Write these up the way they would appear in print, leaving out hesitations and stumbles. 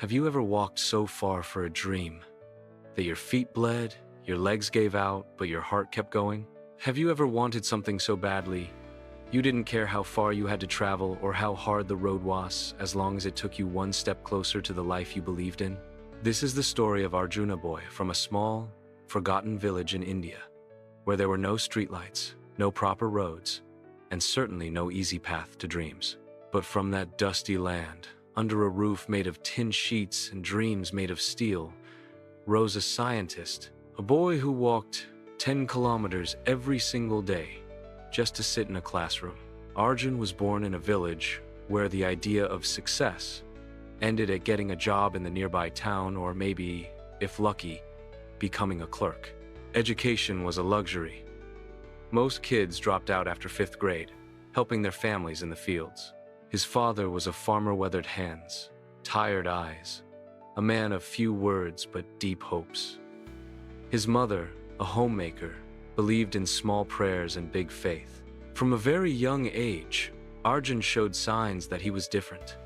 Have you ever walked so far for a dream that your feet bled, your legs gave out, but your heart kept going? Have you ever wanted something so badly you didn't care how far you had to travel or how hard the road was, as long as it took you one step closer to the life you believed in? This is the story of Arjuna boy from a small, forgotten village in India, where there were no streetlights, no proper roads, and certainly no easy path to dreams. But from that dusty land, under a roof made of tin sheets and dreams made of steel, rose a scientist, a boy who walked 10 kilometers every single day just to sit in a classroom. Arjun was born in a village where the idea of success ended at getting a job in the nearby town or maybe, if lucky, becoming a clerk. Education was a luxury. Most kids dropped out after 5th grade, helping their families in the fields. His father was a farmer, weathered hands, tired eyes, a man of few words but deep hopes. His mother, a homemaker, believed in small prayers and big faith. From a very young age, Arjun showed signs that he was different.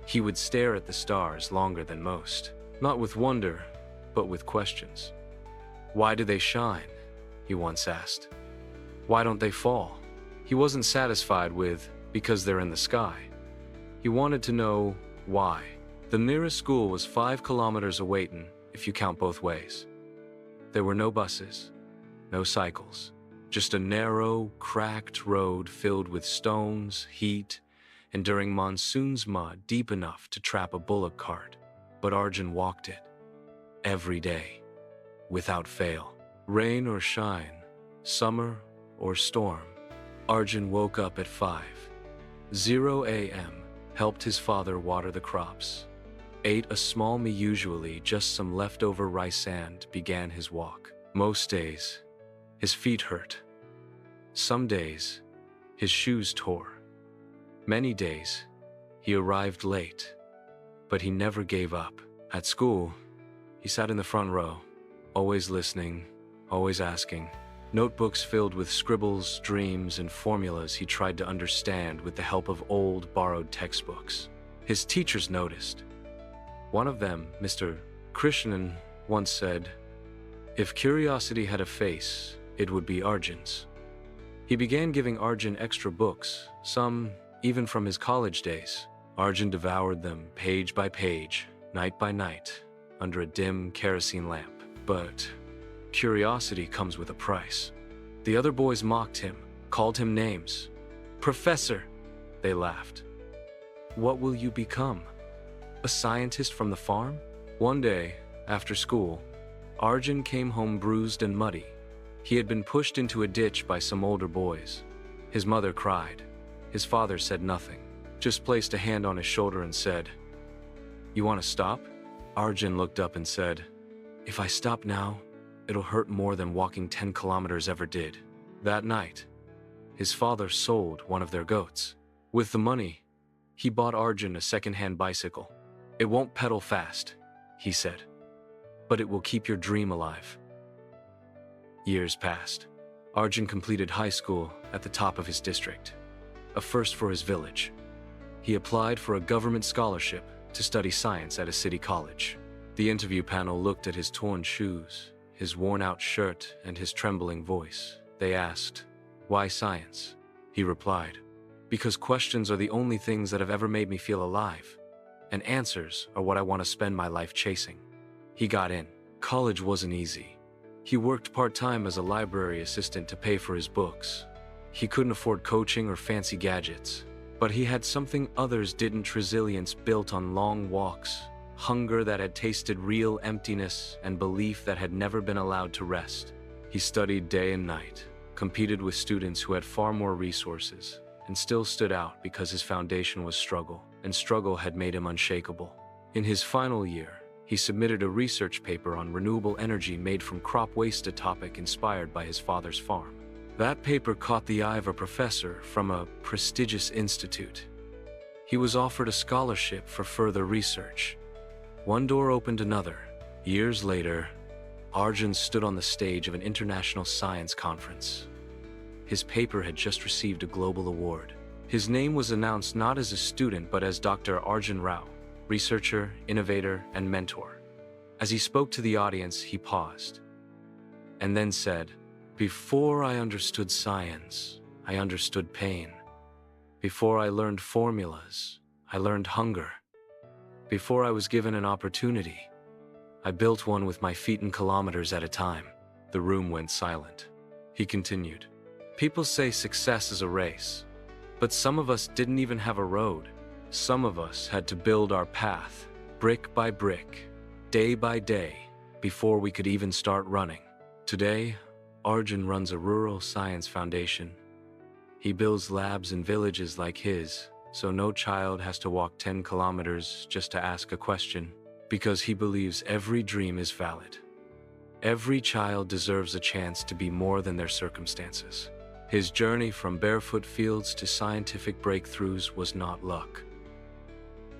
He would stare at the stars longer than most, not with wonder, but with questions. Why do they shine? He once asked. Why don't they fall? He wasn't satisfied with, because they're in the sky. He wanted to know why. The nearest school was 5 kilometers away, if you count both ways. There were no buses, no cycles, just a narrow, cracked road filled with stones, heat, and during monsoons mud deep enough to trap a bullock cart. But Arjun walked it every day, without fail. Rain or shine, summer or storm, Arjun woke up at 5:00 a.m., helped his father water the crops, ate a small meal, usually just some leftover rice, and began his walk. Most days, his feet hurt. Some days, his shoes tore. Many days, he arrived late, but he never gave up. At school, he sat in the front row, always listening, always asking. Notebooks filled with scribbles, dreams, and formulas he tried to understand with the help of old, borrowed textbooks. His teachers noticed. One of them, Mr. Krishnan, once said, "If curiosity had a face, it would be Arjun's." He began giving Arjun extra books, some even from his college days. Arjun devoured them page by page, night by night, under a dim kerosene lamp. But curiosity comes with a price. The other boys mocked him, called him names. "Professor," they laughed. "What will you become? A scientist from the farm?" One day, after school, Arjun came home bruised and muddy. He had been pushed into a ditch by some older boys. His mother cried. His father said nothing, just placed a hand on his shoulder and said, "You want to stop?" Arjun looked up and said, "If I stop now, it'll hurt more than walking 10 kilometers ever did." That night, his father sold one of their goats. With the money, he bought Arjun a second-hand bicycle. "It won't pedal fast," he said, "but it will keep your dream alive." Years passed. Arjun completed high school at the top of his district, a first for his village. He applied for a government scholarship to study science at a city college. The interview panel looked at his torn shoes, his worn-out shirt, and his trembling voice. They asked, "Why science?" He replied, "Because questions are the only things that have ever made me feel alive, and answers are what I want to spend my life chasing." He got in. College wasn't easy. He worked part-time as a library assistant to pay for his books. He couldn't afford coaching or fancy gadgets, but he had something others didn't: resilience built on long walks, hunger that had tasted real emptiness, and belief that had never been allowed to rest. He studied day and night, competed with students who had far more resources, and still stood out because his foundation was struggle, and struggle had made him unshakable. In his final year, he submitted a research paper on renewable energy made from crop waste, a topic inspired by his father's farm. That paper caught the eye of a professor from a prestigious institute. He was offered a scholarship for further research. One door opened another. Years later, Arjun stood on the stage of an international science conference. His paper had just received a global award. His name was announced not as a student but as Dr. Arjun Rao, researcher, innovator, and mentor. As he spoke to the audience, he paused and then said, "Before I understood science, I understood pain. Before I learned formulas, I learned hunger. Before I was given an opportunity, I built one with my feet in kilometers at a time." The room went silent. He continued, "People say success is a race, but some of us didn't even have a road. Some of us had to build our path, brick by brick, day by day, before we could even start running." Today, Arjun runs a rural science foundation. He builds labs in villages like his, so no child has to walk 10 kilometers just to ask a question, because he believes every dream is valid. Every child deserves a chance to be more than their circumstances. His journey from barefoot fields to scientific breakthroughs was not luck.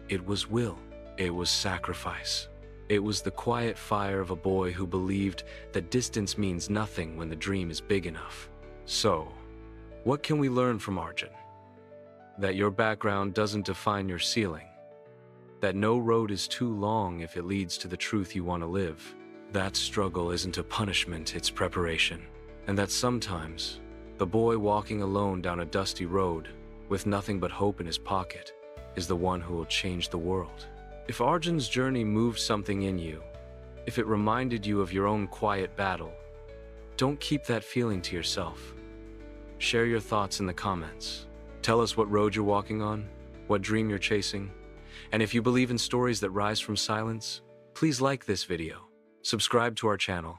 It was will. It was sacrifice. It was the quiet fire of a boy who believed that distance means nothing when the dream is big enough. So, what can we learn from Arjun? That your background doesn't define your ceiling. That no road is too long if it leads to the truth you want to live. That struggle isn't a punishment, it's preparation. And that sometimes, the boy walking alone down a dusty road, with nothing but hope in his pocket, is the one who will change the world. If Arjun's journey moved something in you, if it reminded you of your own quiet battle, don't keep that feeling to yourself. Share your thoughts in the comments. Tell us what road you're walking on, what dream you're chasing, and if you believe in stories that rise from silence, please like this video, subscribe to our channel,